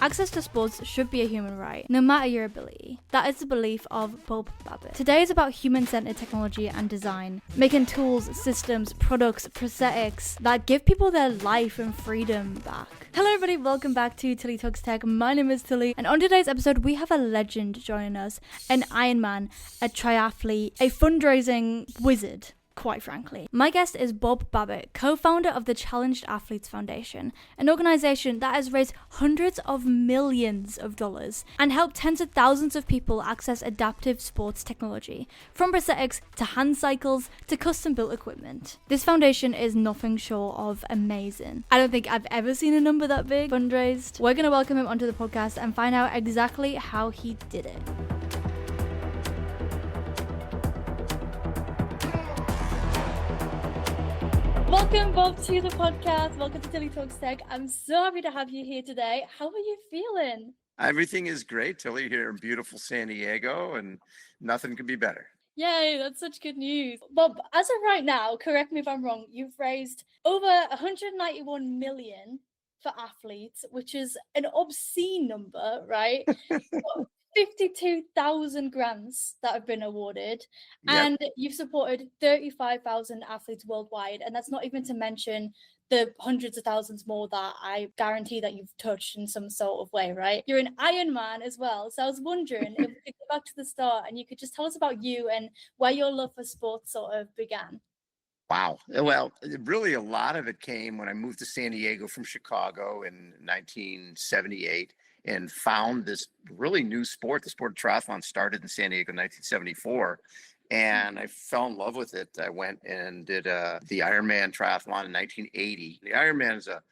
Access to sports should be a human right, no matter your ability. That is the belief of Bob Babbitt. Today is about human-centered technology and design, making tools, systems, products, prosthetics that give people their life and freedom back. Hello everybody, welcome back to Tilly Talks Tech. My name is Tilly, and on today's episode we have a legend joining us, an Ironman, a triathlete, a fundraising wizard. Quite frankly. My guest is Bob Babbitt, co-founder of the Challenged Athletes Foundation, an organisation that has raised hundreds of millions of dollars and helped tens of thousands of people access adaptive sports technology, from prosthetics to hand cycles to custom-built equipment. This foundation is nothing short of amazing. I don't think I've ever seen a number that big fundraised. We're going to welcome him onto the podcast and find out exactly how he did it. Welcome, Bob, to the podcast. Welcome to Tilly Talks Tech. I'm so happy to have you here today. How are you feeling? Everything is great, Tilly, here in beautiful San Diego, and nothing could be better. Yay, that's such good news. Bob, as of right now, correct me if I'm wrong, you've raised over 191 million for athletes, which is an obscene number, right? 52,000 grants that have been awarded, and you've supported 35,000 athletes worldwide, and that's not even to mention the hundreds of thousands more that I guarantee that you've touched in some sort of way, right? You're an Ironman as well, so I was wondering if we could go back to the start and you could just tell us about you and where your love for sports sort of began. Wow. Well, really a lot of it came when I moved to San Diego from Chicago in 1978 and found this really new sport. The sport of triathlon started in San Diego in 1974, and I fell in love with it. I went and did the Ironman triathlon in 1980. The Ironman is a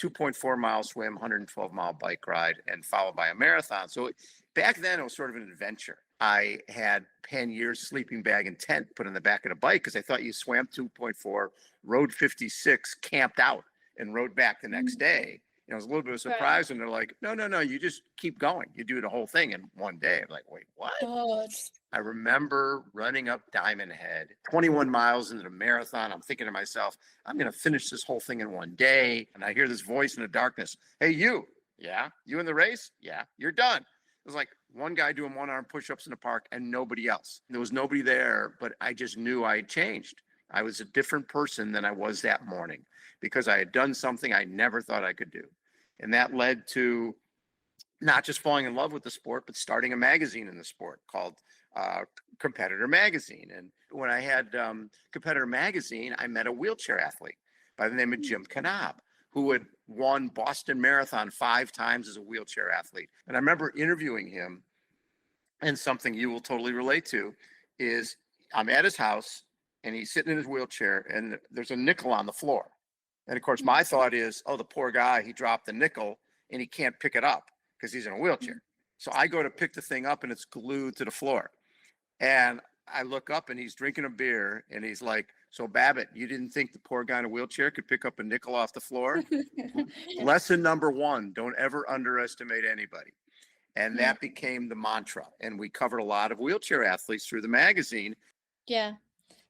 2.4 mile swim, 112 mile bike ride, and followed by a marathon. So back then it was sort of an adventure. I had panniers, sleeping bag, and tent put in the back of the bike because I thought you swam 2.4, rode 56, camped out, and rode back the next day. It was a little bit of a surprise, and they're like, no, you just keep going. You do the whole thing in one day. I'm like, wait, what? God. I remember running up Diamond Head, 21 miles into the marathon. I'm thinking to myself, I'm going to finish this whole thing in one day. And I hear this voice in the darkness. Hey, you. Yeah. You in the race? Yeah. You're done. It was like one guy doing one-arm push-ups in the park and nobody else. There was nobody there, but I just knew I had changed. I was a different person than I was that morning because I had done something I never thought I could do. And that led to not just falling in love with the sport, but starting a magazine in the sport called Competitor Magazine. And when I had Competitor Magazine, I met a wheelchair athlete by the name of Jim Knob, who had won Boston Marathon 5 times as a wheelchair athlete. And I remember interviewing him, and something you will totally relate to is I'm at his house, and he's sitting in his wheelchair, and there's a nickel on the floor. And of course, my thought is, oh, the poor guy, he dropped the nickel and he can't pick it up because he's in a wheelchair. So I go to pick the thing up and it's glued to the floor. And I look up and he's drinking a beer and he's like, so Babbitt, you didn't think the poor guy in a wheelchair could pick up a nickel off the floor? Lesson number 1, don't ever underestimate anybody. And that became the mantra. And we covered a lot of wheelchair athletes through the magazine. Yeah.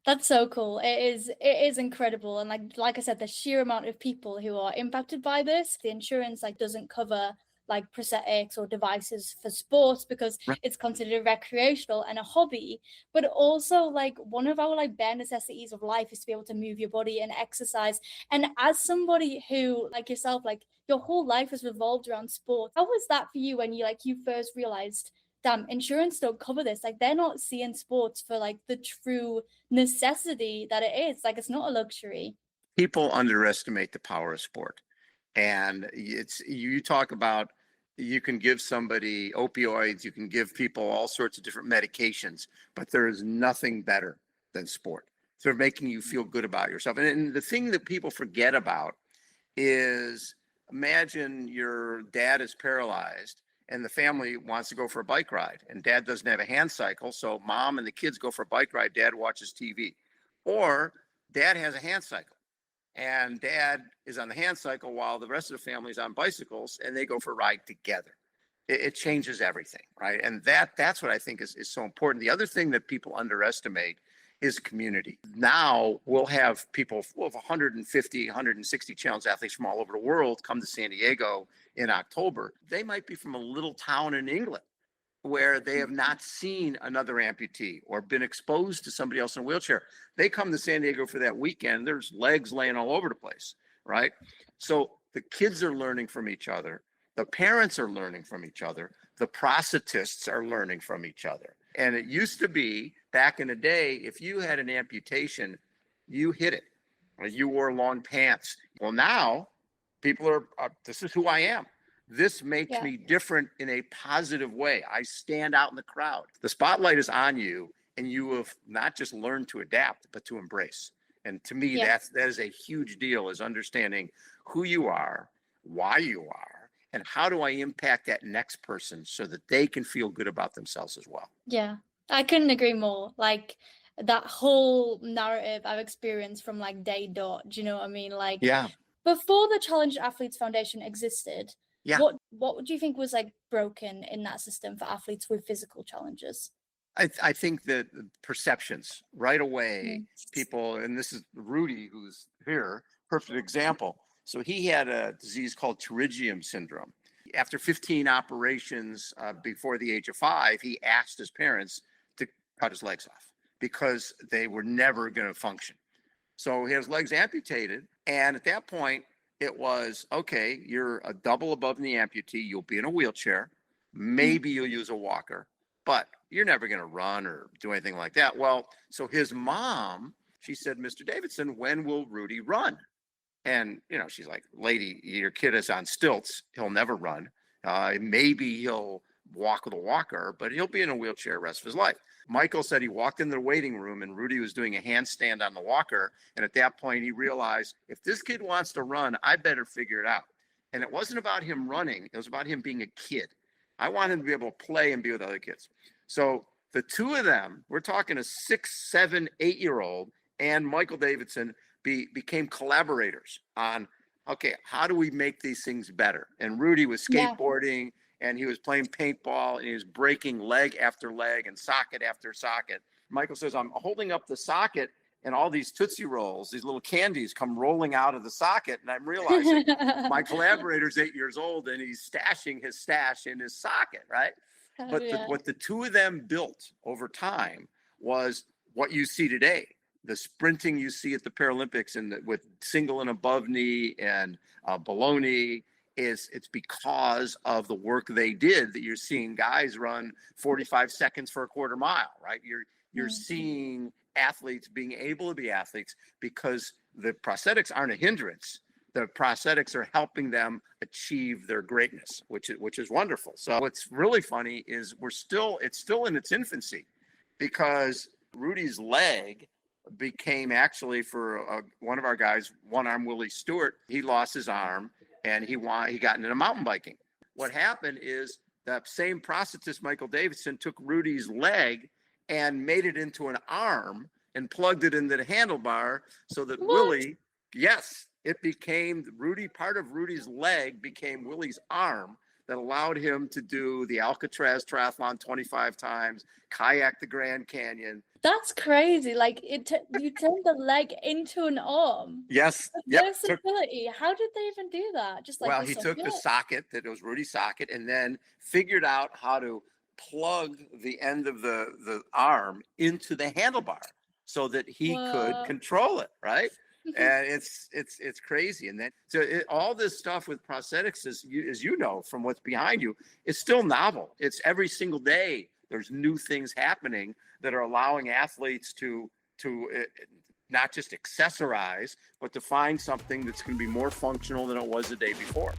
That's so cool. It is incredible. And like I said, the sheer amount of people who are impacted by this, the insurance doesn't cover prosthetics or devices for sports because it's considered recreational and a hobby, but also one of our bare necessities of life is to be able to move your body and exercise. And as somebody who like yourself, your whole life has revolved around sport, how was that for you when you first realized, damn, insurance don't cover this? They're not seeing sports for the true necessity that it is. It's not a luxury. People underestimate the power of sport. And you talk about, you can give somebody opioids, you can give people all sorts of different medications, but there is nothing better than sport. They're making you feel good about yourself. And the thing that people forget about is, imagine your dad is paralyzed and the family wants to go for a bike ride and dad doesn't have a hand cycle. So mom and the kids go for a bike ride, dad watches TV. Or dad has a hand cycle and dad is on the hand cycle while the rest of the family is on bicycles and they go for a ride together. It changes everything, right? And that's what I think is so important. The other thing that people underestimate is community. Now we'll have 150, 160 challenge athletes from all over the world come to San Diego in October, they might be from a little town in England where they have not seen another amputee or been exposed to somebody else in a wheelchair. They come to San Diego for that weekend, there's legs laying all over the place, right? So the kids are learning from each other. The parents are learning from each other. The prosthetists are learning from each other. And it used to be back in the day, if you had an amputation, you hit it. You wore long pants. Well, now people are, this is who I am. This makes me different in a positive way. I stand out in the crowd. The spotlight is on you, and you have not just learned to adapt, but to embrace. And to me, that is a huge deal, is understanding who you are, why you are, and how do I impact that next person so that they can feel good about themselves as well. Yeah, I couldn't agree more. Like that whole narrative I've experienced from like day dot. Do you know what I mean? Like before the Challenged Athletes Foundation existed, what do you think was like broken in that system for athletes with physical challenges? I think that perceptions right away, people, and this is Rudy, who's here, perfect example. So he had a disease called pterygium syndrome. After 15 operations before the age of 5, he asked his parents to cut his legs off because they were never going to function. So he has legs amputated. And at that point, it was, okay, you're a double above knee amputee. You'll be in a wheelchair. Maybe you'll use a walker, but you're never going to run or do anything like that. Well, so his mom, she said, Mr. Davidson, when will Rudy run? And, you know, she's like, lady, your kid is on stilts. He'll never run. Maybe he'll walk with a walker, but he'll be in a wheelchair the rest of his life. Michael said he walked in the waiting room and Rudy was doing a handstand on the walker. And at that point, he realized, if this kid wants to run, I better figure it out. And it wasn't about him running. It was about him being a kid. I want him to be able to play and be with other kids. So the two of them, we're talking a 6, 7, 8-year-old and Michael Davidson, became collaborators on, okay, how do we make these things better? And Rudy was skateboarding and he was playing paintball and he was breaking leg after leg and socket after socket. Michael says, I'm holding up the socket and all these Tootsie Rolls, these little candies come rolling out of the socket. And I'm realizing my collaborator's 8 years old and he's stashing his stash in his socket, right? But what the two of them built over time was what you see today. The sprinting you see at the Paralympics and with single and above knee and below knee, it's because of the work they did that you're seeing guys run 45 seconds for a quarter mile, right? You're seeing athletes being able to be athletes because the prosthetics aren't a hindrance. The prosthetics are helping them achieve their greatness, which is wonderful. So what's really funny is it's still in its infancy, because Rudy's leg became actually for one of our guys, one arm Willie Stewart. He lost his arm and he got into mountain biking. What happened is that same prosthetist, Michael Davidson, took Rudy's leg and made it into an arm and plugged it into the handlebar so that Willie, it became part of Rudy's leg became Willie's arm that allowed him to do the Alcatraz triathlon 25 times, kayak the Grand Canyon. That's crazy. Like you turned the leg into an arm. Yes. Versatility. How did they even do that? Just like, well, he took the socket that was Rudy's socket and then figured out how to plug the end of the arm into the handlebar so that he could control it, right? And it's crazy. And then all this stuff with prosthetics, as you know from what's behind you, is still novel. It's every single day there's new things happening that are allowing athletes to not just accessorize, but to find something that's going to be more functional than it was the day before.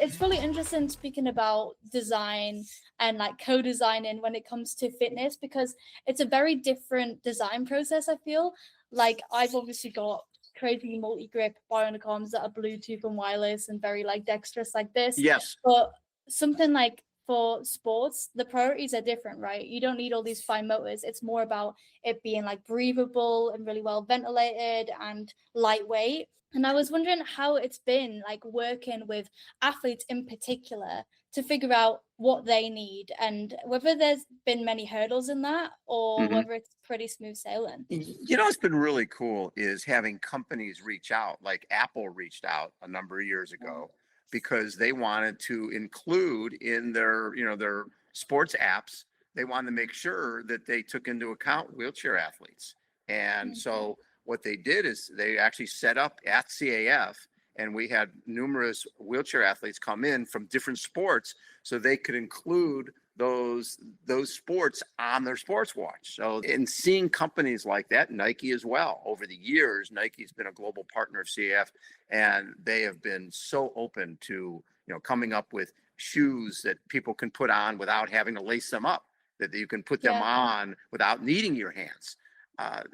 It's really interesting speaking about design and like co-designing when it comes to fitness, because it's a very different design process. I feel like I've obviously got crazy multi-grip bionic arms that are Bluetooth and wireless and very like dexterous like this. Yes. But something like for sports, the priorities are different, right? You don't need all these fine motors. It's more about it being like breathable and really well ventilated and lightweight. And I was wondering how it's been like working with athletes in particular to figure out what they need, and whether there's been many hurdles in that or Hmm. whether it's pretty smooth sailing. What's been really cool is having companies reach out, like Apple reached out a number of years ago because they wanted to include in their sports apps, they wanted to make sure that they took into account wheelchair athletes. And so what they did is they actually set up at CAF, and we had numerous wheelchair athletes come in from different sports so they could include those sports on their sports watch. So in seeing companies like that, Nike as well, over the years, Nike's been a global partner of CAF, and they have been so open to coming up with shoes that people can put on without having to lace them up, that you can put them on without needing your hands.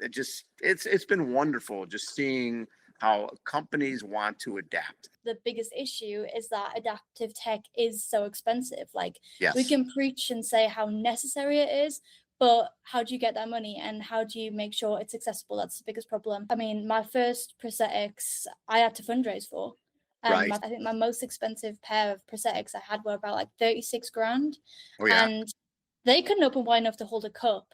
It's been wonderful just seeing how companies want to adapt. The biggest issue is that adaptive tech is so expensive. Like, Yes. we can preach and say how necessary it is, but how do you get that money and how do you make sure it's accessible? That's the biggest problem. I mean, my first prosthetics I had to fundraise for. Right. I think my most expensive pair of prosthetics I had were about like 36 grand. Oh, yeah. And they couldn't open wide enough to hold a cup,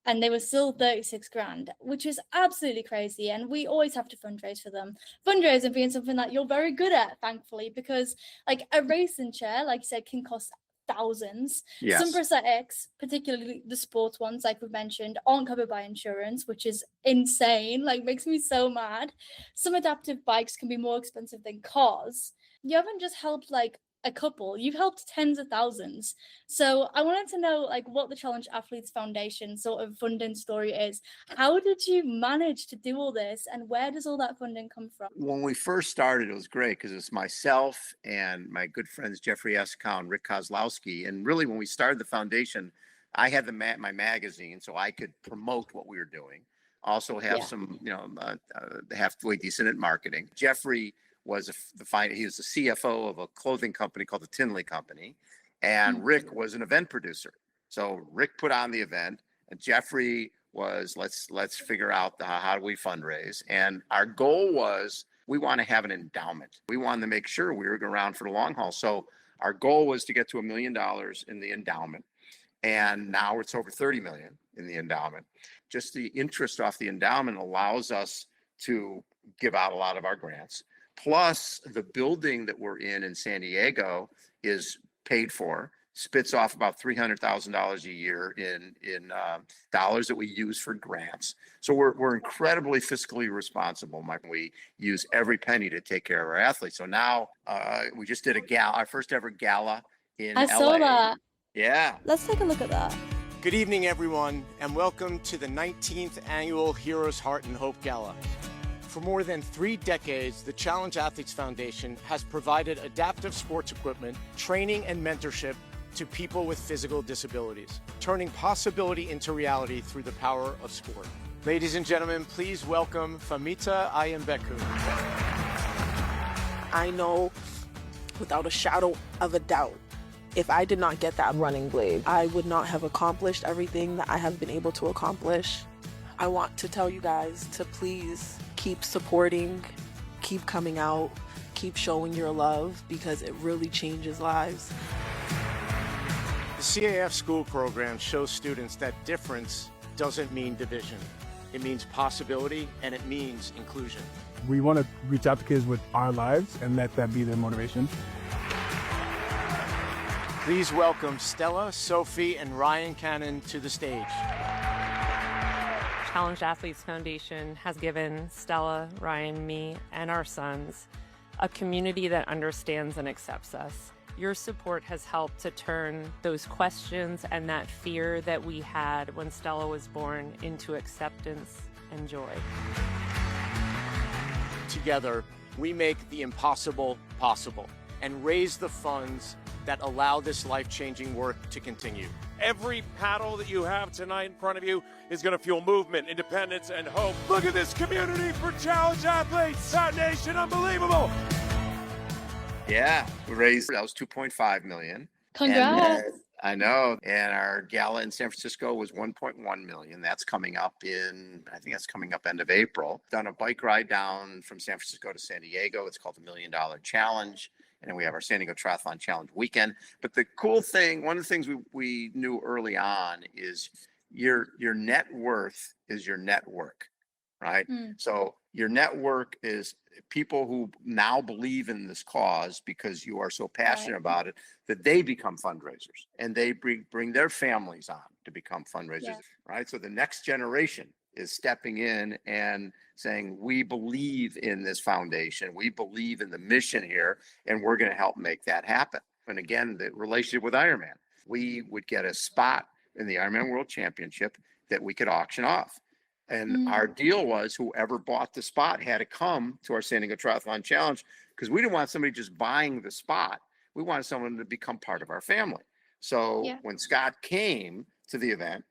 and they were still 36 grand, which is absolutely crazy. And we always have to fundraise for them. Fundraising being something that you're very good at, thankfully, because like a racing chair, like you said, can cost thousands. Yes. Some prosthetics, particularly the sports ones, like we've mentioned, aren't covered by insurance, which is insane. Like, makes me so mad. Some adaptive bikes can be more expensive than cars. You haven't just helped like a couple, you've helped tens of thousands. So I wanted to know like what the Challenge Athletes Foundation sort of funding story is. How did you manage to do all this, and where does all that funding come from? When we first started, it was great because it's myself and my good friends Jeffrey Eskow and Rick Kozlowski. And really, when we started the foundation, I had my magazine so I could promote what we were doing. Also have some, halfway decent at marketing. Jeffrey was he was the CFO of a clothing company called the Tinley Company, and Rick was an event producer. So Rick put on the event, and Jeffrey was let's figure out how do we fundraise. And our goal was we want to have an endowment. We wanted to make sure we were around for the long haul. So our goal was to get to $1 million in the endowment, and now it's over 30 million in the endowment. Just the interest off the endowment allows us to give out a lot of our grants. Plus, the building that we're in San Diego is paid for, spits off about $300,000 a year in dollars that we use for grants. So we're incredibly fiscally responsible, Mike. We use every penny to take care of our athletes. So now we just did our first ever gala in LA. I saw that. Yeah. Let's take a look at that. Good evening, everyone, and welcome to the 19th Annual Heroes Heart and Hope Gala. For more than 3 decades, the Challenge Athletes Foundation has provided adaptive sports equipment, training, and mentorship to people with physical disabilities, turning possibility into reality through the power of sport. Ladies and gentlemen, please welcome Famita Ayembeku. I know without a shadow of a doubt, if I did not get that running blade, I would not have accomplished everything that I have been able to accomplish. I want to tell you guys to please keep supporting, keep coming out, keep showing your love, because it really changes lives. The CAF school program shows students that difference doesn't mean division. It means possibility, and it means inclusion. We want to reach out to kids with our lives and let that be their motivation. Please welcome Stella, Sophie, and Ryan Cannon to the stage. Challenge Athletes Foundation has given Stella, Ryan, me, and our sons a community that understands and accepts us. Your support has helped to turn those questions and that fear that we had when Stella was born into acceptance and joy. Together, we make the impossible possible and raise the funds that allow this life-changing work to continue. Every paddle that you have tonight in front of you is going to fuel movement, independence, and hope. Look at this community for Challenge Athletes Foundation. Unbelievable. Yeah, we raised, that was 2.5 million. Congrats. And, I know. And our gala in San Francisco was 1.1 million. That's coming up I think that's coming up end of April. Done a bike ride down from San Francisco to San Diego. It's called the $1 Million Challenge. And then we have our San Diego Triathlon Challenge weekend. But the cool thing, one of the things we knew early on is your net worth is your network, right? So your network is people who now believe in this cause because you are so passionate about it, that they become fundraisers and they bring their families on to become fundraisers, right? So the next generation is stepping in and saying, we believe in this foundation, we believe in the mission here, and we're going to help make that happen. And again, the relationship with Ironman, we would get a spot in the Ironman World Championship that we could auction off. And our deal was whoever bought the spot had to come to our San Diego Triathlon Challenge, because we didn't want somebody just buying the spot. We wanted someone to become part of our family. So when Scott came to the event,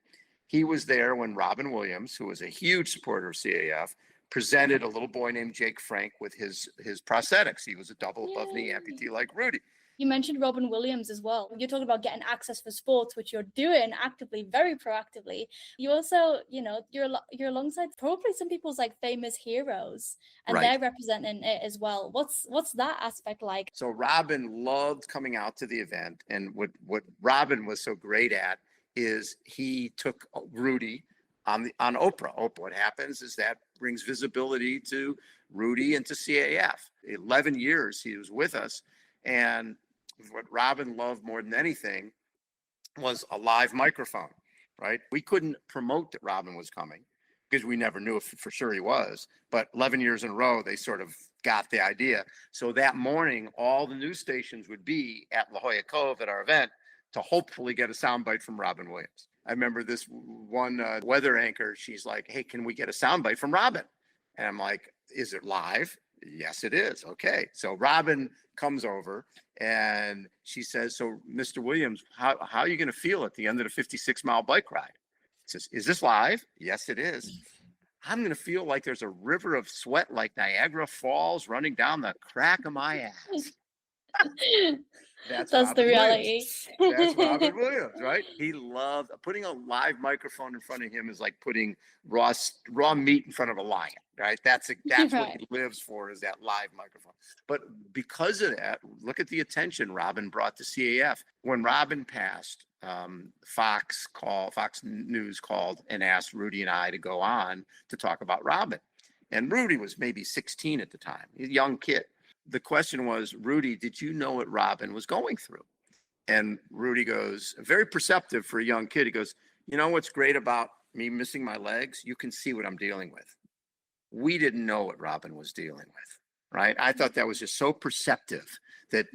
he was there when Robin Williams, who was a huge supporter of CAF, presented a little boy named Jake Frank with his prosthetics. He was a double above knee amputee like Rudy. You mentioned Robin Williams as well. You're talking about getting access for sports, which you're doing actively, very proactively. You also, you're alongside probably some people's like famous heroes, and they're representing it as well. What's that aspect like? So Robin loved coming out to the event, and what Robin was so great at is he took Rudy on Oprah. What happens is that brings visibility to Rudy and to CAF. 11 years he was with us, and what Robin loved more than anything was a live microphone, right? We couldn't promote that Robin was coming because we never knew if for sure he was, but 11 years in a row, they sort of got the idea. So that morning, all the news stations would be at La Jolla Cove at our event to hopefully get a soundbite from Robin Williams. I remember this one weather anchor, she's like, hey, can we get a soundbite from Robin? And I'm like, is it live? Yes, it is. Okay. So Robin comes over and she says, so Mr. Williams, how are you going to feel at the end of the 56-mile bike ride? He says, is this live? Yes, it is. I'm going to feel like there's a river of sweat like Niagara Falls running down the crack of my ass. That's the reality. That's Robin Williams, right? He loved putting a live microphone in front of him is like putting raw meat in front of a lion, right? That's what he lives for, is that live microphone. But because of that, look at the attention Robin brought to CAF. When Robin passed, Fox News called and asked Rudy and I to go on to talk about Robin. And Rudy was maybe 16 at the time, a young kid. The question was, Rudy, did you know what Robin was going through? And Rudy goes, very perceptive for a young kid. He goes, you know what's great about me missing my legs? You can see what I'm dealing with. We didn't know what Robin was dealing with, right? I thought that was just so perceptive that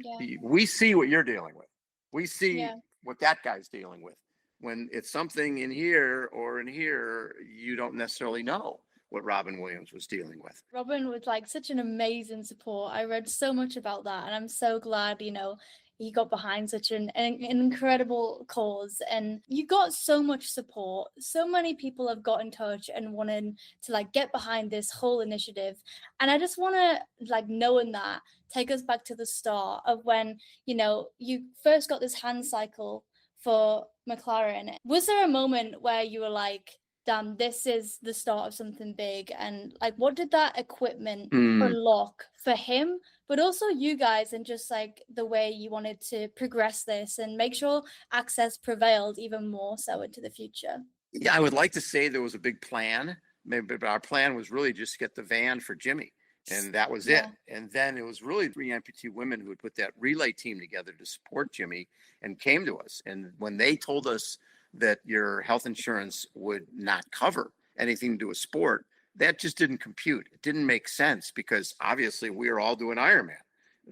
we see what you're dealing with. We see what that guy's dealing with. When it's something in here or in here, you don't necessarily know what Robin Williams was dealing with. Robin was like such an amazing support. I read so much about that, and I'm so glad, he got behind such an incredible cause, and you got so much support. So many people have got in touch and wanted to like get behind this whole initiative. And I just want to, like, knowing that, take us back to the start of when, you first got this hand cycle for McLaren. Was there a moment where you were like, damn, this is the start of something big? And like, what did that equipment unlock for him, but also you guys, and just like the way you wanted to progress this and make sure access prevailed even more so into the future? Yeah, I would like to say there was a big plan, maybe, but our plan was really just to get the van for Jimmy. And that was it. And then it was really 3 amputee women who had put that relay team together to support Jimmy and came to us. And when they told us that your health insurance would not cover anything to do with sport, that just didn't compute. It didn't make sense, because obviously we were all doing Ironman.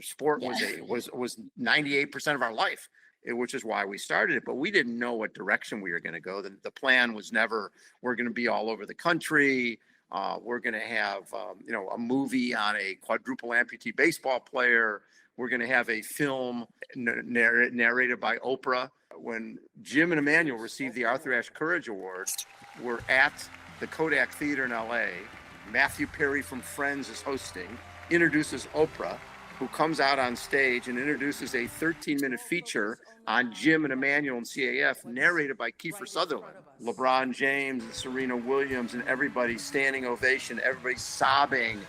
Sport was 98% of our life, which is why we started it. But we didn't know what direction we were going to go. The plan was never, we're going to be all over the country. We're going to have, a movie on a quadruple amputee baseball player. We're going to have a film narrated by Oprah. When Jim and Emmanuel received the Arthur Ashe Courage Award, we're at the Kodak Theater in LA. Matthew Perry from Friends is hosting, introduces Oprah, who comes out on stage and introduces a 13-minute feature on Jim and Emmanuel and CAF, narrated by Kiefer Sutherland. LeBron James and Serena Williams and everybody standing ovation, everybody sobbing,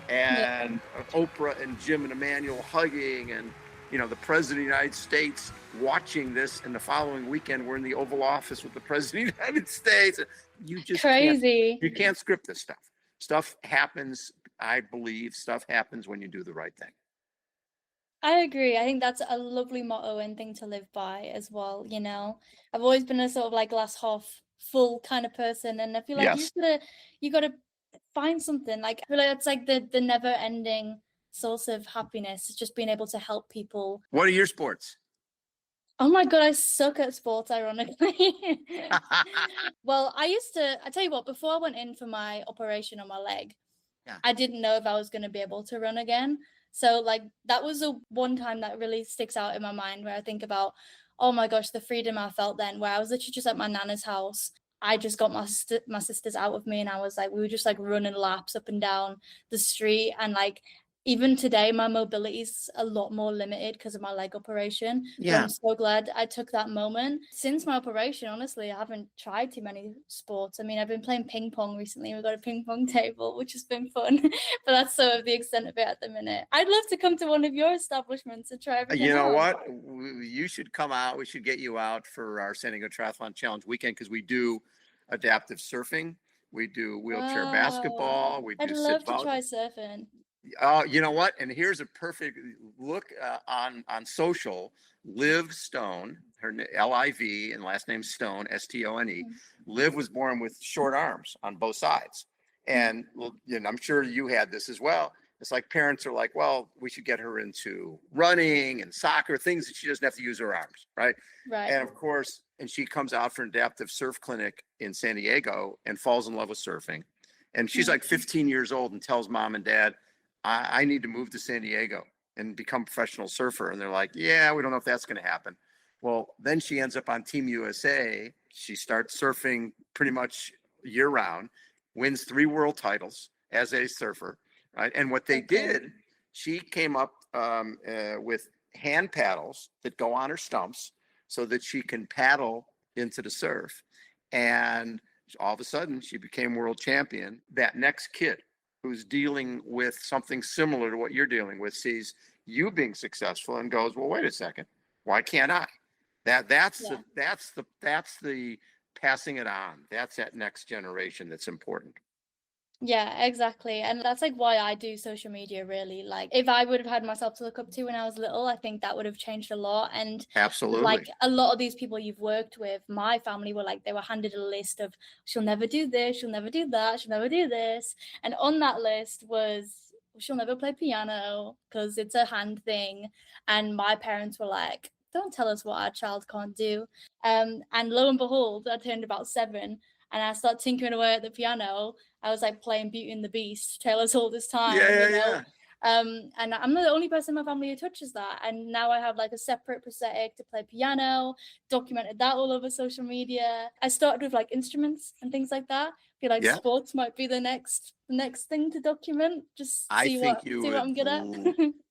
and Oprah and Jim and Emmanuel hugging, and the president of the United States watching this, and the following weekend we're in the Oval Office with the president of the United States. You just Crazy. you can't script this stuff. Stuff happens. I believe stuff happens when you do the right thing. I agree. I think that's a lovely motto and thing to live by as well. I've always been a sort of like glass half full kind of person, and I feel like Yes. you gotta find something. Like I feel like it's like the never ending source of happiness, just being able to help people. What are your sports? Oh my God, I suck at sports, ironically. Well, I tell you what, before I went in for my operation on my leg, Yeah. I didn't know if I was going to be able to run again. So like that was the one time that really sticks out in my mind where I think about, oh my gosh, the freedom I felt then, where I was literally just at my nana's house. I just got my sisters out of me, and I was like, we were just like running laps up and down the street, and like even today my mobility is a lot more limited because of my leg operation. But Yeah. I'm so glad I took that moment. Since my operation, honestly, I haven't tried too many sports. I mean, I've been playing ping pong recently. We've got a ping pong table, which has been fun. But that's sort of the extent of it at the minute. I'd love to come to one of your establishments and try everything You know out. what? You should come out. We should get you out for our San Diego Triathlon Challenge weekend, because we do adaptive surfing. We do wheelchair Wow. basketball. We I'd do love sit to vault. try surfing. You know what? And here's a perfect look on social. Liv Stone, her Liv, and last name Stone, Stone. Liv was born with short arms on both sides, and I'm sure you had this as well. It's like parents are like, well, we should get her into running and soccer, things that she doesn't have to use her arms, right? Right. And of course, and she comes out for an adaptive surf clinic in San Diego and falls in love with surfing. And she's like 15 years old and tells mom and dad, I need to move to San Diego and become a professional surfer. And they're like, yeah, we don't know if that's going to happen. Well, then she ends up on Team USA. She starts surfing pretty much year round, wins 3 world titles as a surfer, right? And what they did, she came up with hand paddles that go on her stumps so that she can paddle into the surf. And all of a sudden, she became world champion. That next kid who's dealing with something similar to what you're dealing with sees you being successful and goes, well, wait a second, why can't I? That's the passing it on. That's that next generation that's important. Yeah, exactly. And that's like why I do social media, really. Like if I would have had myself to look up to when I was little, I think that would have changed a lot. And Absolutely. like a lot of these people you've worked with, my family were like, they were handed a list of, she'll never do this, she'll never do that, she'll never do this. And on that list was, she'll never play piano because it's a hand thing. And my parents were like, don't tell us what our child can't do. And lo and behold, I turned about 7 and I started tinkering away at the piano. I was like playing Beauty and the Beast, Taylor's Oldest Time. Yeah. And I'm not the only person in my family who touches that. And now I have like a separate prosthetic to play piano, documented that all over social media. I started with like instruments and things like that. I feel like sports might be the next thing to document. Just see what I'm good at.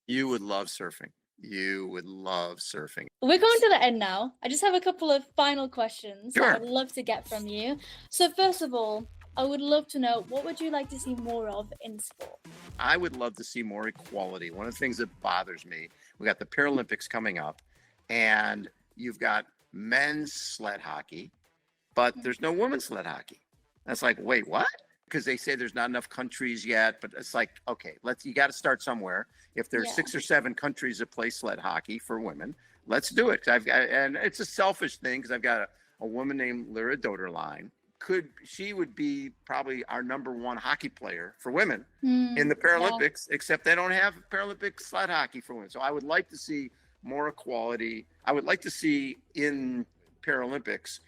You would love surfing. You would love surfing. We're coming to the end now. I just have a couple of final questions that I'd love to get from you. So first of all, I would love to know, what would you like to see more of in sport? I would love to see more equality. One of the things that bothers me, we got the Paralympics coming up, and you've got men's sled hockey, but there's no women's sled hockey. That's like, wait, what? Because they say there's not enough countries yet, but it's like, okay, you got to start somewhere. If there's 6 or 7 countries that play sled hockey for women, let's do it. And it's a selfish thing, because I've got a woman named Lyra Doderline. She would be probably our number 1 hockey player for women in the Paralympics, except they don't have Paralympic sled hockey for women. So I would like to see more equality. I would like to see in Paralympics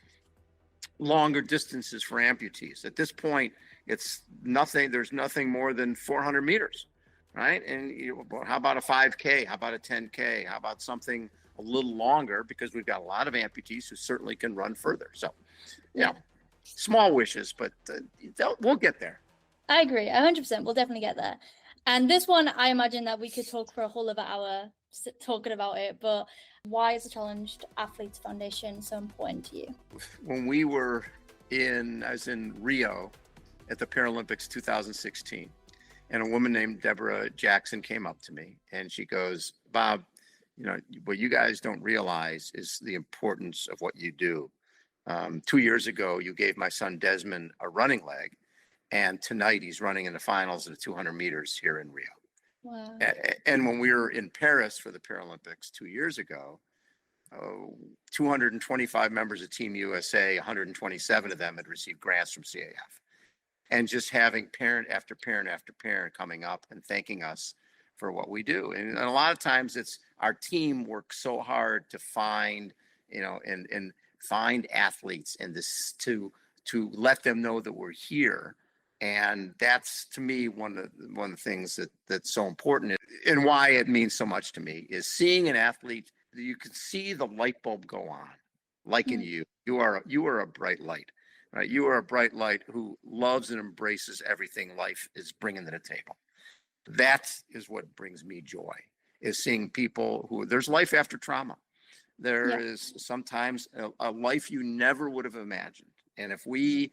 longer distances for amputees. At this point, it's nothing. There's nothing more than 400 meters, right? And how about a 5K? How about a 10K? How about something a little longer? Because we've got a lot of amputees who certainly can run further. So, small wishes, but we'll get there. I agree, 100%. We'll definitely get there. And this one, I imagine that we could talk for a whole other hour talking about it, but why is the Challenged Athletes Foundation so important to you? When I was in Rio at the Paralympics 2016, and a woman named Deborah Jackson came up to me, and she goes, Bob, what you guys don't realize is the importance of what you do. 2 years ago, you gave my son Desmond a running leg, and tonight he's running in the finals in the 200 meters here in Rio. Wow. And when we were in Paris for the Paralympics 2 years ago, 225 members of Team USA, 127 of them had received grants from CAF. And just having parent after parent after parent coming up and thanking us for what we do. And a lot of times it's our team works so hard to find, and find athletes and this to let them know that we're here. And that's, to me, one of the things that's so important, and why it means so much to me is seeing an athlete. You can see the light bulb go on, like in you. You are a bright light, right? You are a bright light who loves and embraces everything life is bringing to the table. That is what brings me joy, is seeing people who there's life after trauma. There is sometimes a life you never would have imagined. And if we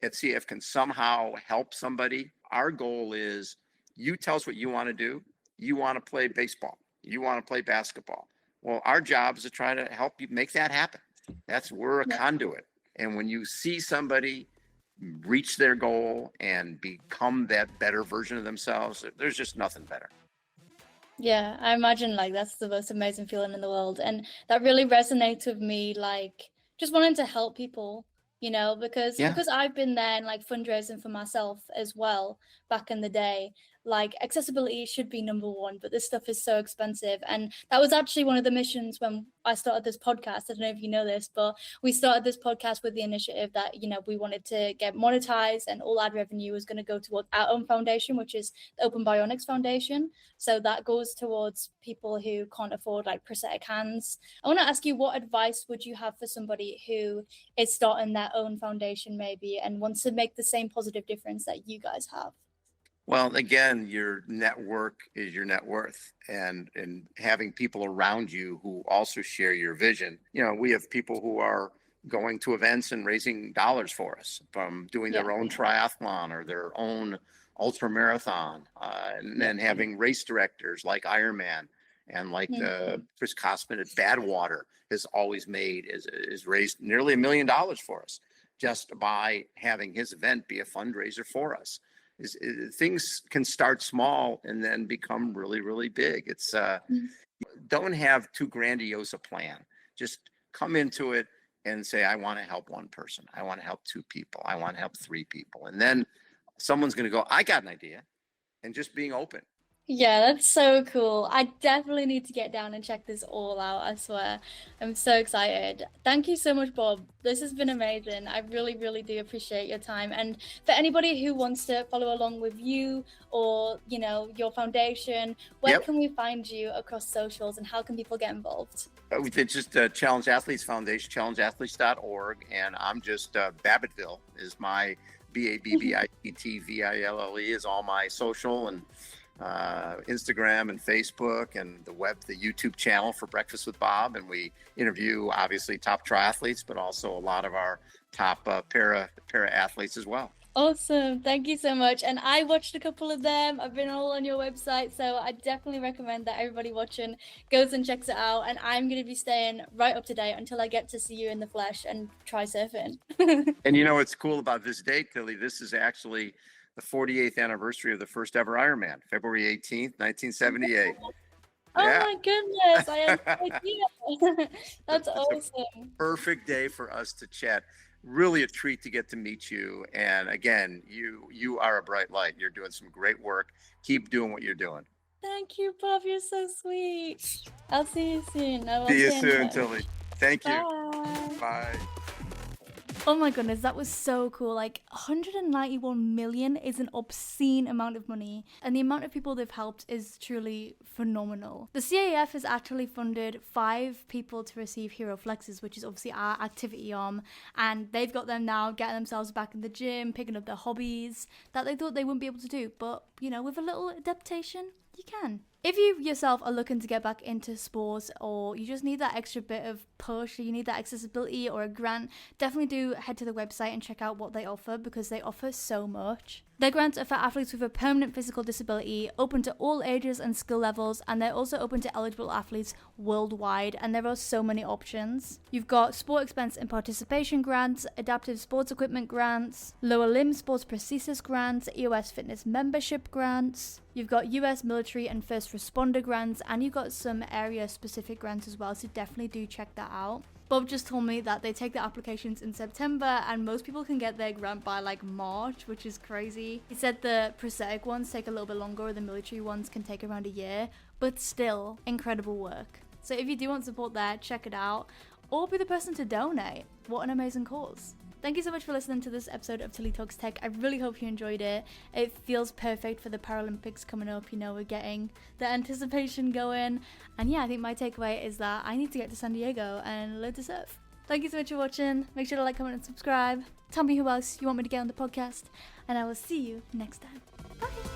at CF can somehow help somebody, our goal is you tell us what you want to do. You want to play baseball. You want to play basketball. Well, our job is to try to help you make that happen. We're a conduit. And when you see somebody reach their goal and become that better version of themselves, there's just nothing better. Yeah, I imagine that's the most amazing feeling in the world. And that really resonates with me, just wanting to help people, because I've been there and fundraising for myself as well back in the day. Accessibility should be number one, but this stuff is so expensive. And that was actually one of the missions when I started this podcast. I don't know if you know this, but we started this podcast with the initiative that, we wanted to get monetized, and all ad revenue was going to go towards our own foundation, which is the Open Bionics Foundation. So that goes towards people who can't afford prosthetic hands. I want to ask you, what advice would you have for somebody who is starting their own foundation maybe and wants to make the same positive difference that you guys have? Well, again, your network is your net worth, and having people around you who also share your vision. We have people who are going to events and raising dollars for us, from doing their own triathlon or their own ultra marathon, and then having race directors like Ironman and Chris Kosman at Badwater has always is raised nearly $1 million for us just by having his event be a fundraiser for us. Things can start small and then become really, really big. It's don't have too grandiose a plan. Just come into it and say, I want to help one person. I want to help 2 people. I want to help 3 people. And then someone's going to go, I got an idea. And just being open. Yeah, that's so cool. I definitely need to get down and check this all out, I swear. I'm so excited. Thank you so much, Bob. This has been amazing. I really, really do appreciate your time. And for anybody who wants to follow along with you or, your foundation, where can we find you across socials, and how can people get involved? It's just Challenge Athletes Foundation, challengeathletes.org. And I'm just Babbittville is my BABBITTVILLE is all my social, and Instagram and Facebook and the YouTube channel for Breakfast with Bob. And we interview obviously top triathletes, but also a lot of our top para athletes as well. Awesome. Thank you so much. And I watched a couple of them. I've been all on your website, so I definitely recommend that everybody watching goes and checks it out. And I'm going to be staying right up to date until I get to see you in the flesh and try surfing. And what's cool about this date, Tilly, this is actually the 48th anniversary of the first ever Ironman, February 18th, 1978. Oh my goodness, I had no idea. That's awesome. Perfect day for us to chat. Really a treat to get to meet you. And again, you are a bright light. You're doing some great work. Keep doing what you're doing. Thank you, Bob. You're so sweet. I'll see you soon. See you soon, Tilly. Thank you. Bye. Bye. Oh my goodness, that was so cool. 191 million is an obscene amount of money, and the amount of people they've helped is truly phenomenal. The CAF has actually funded 5 people to receive Hero Flexes, which is obviously our activity arm, and they've got them now getting themselves back in the gym, picking up their hobbies that they thought they wouldn't be able to do, but with a little adaptation, you can. If you yourself are looking to get back into sports, or you just need that extra bit of push, or you need that accessibility or a grant, definitely do head to the website and check out what they offer, because they offer so much. Their grants are for athletes with a permanent physical disability, open to all ages and skill levels, and they're also open to eligible athletes worldwide, and there are so many options. You've got sport expense and participation grants, adaptive sports equipment grants, lower limb sports prosthesis grants, EOS fitness membership grants. You've got US military and first responder grants, and you've got some area specific grants as well, so definitely do check that out. Bob just told me that they take the applications in September and most people can get their grant by like March, which is crazy. He said the prosthetic ones take a little bit longer, or the military ones can take around a year, but still incredible work. So if you do want support there, check it out, or be the person to donate. What an amazing cause. Thank you so much for listening to this episode of Tilly Talks Tech. I really hope you enjoyed it. It feels perfect for the Paralympics coming up. You know, we're getting the anticipation going. And yeah, I think my takeaway is that I need to get to San Diego and learn to surf. Thank you so much for watching. Make sure to like, comment, and subscribe. Tell me who else you want me to get on the podcast. And I will see you next time. Bye.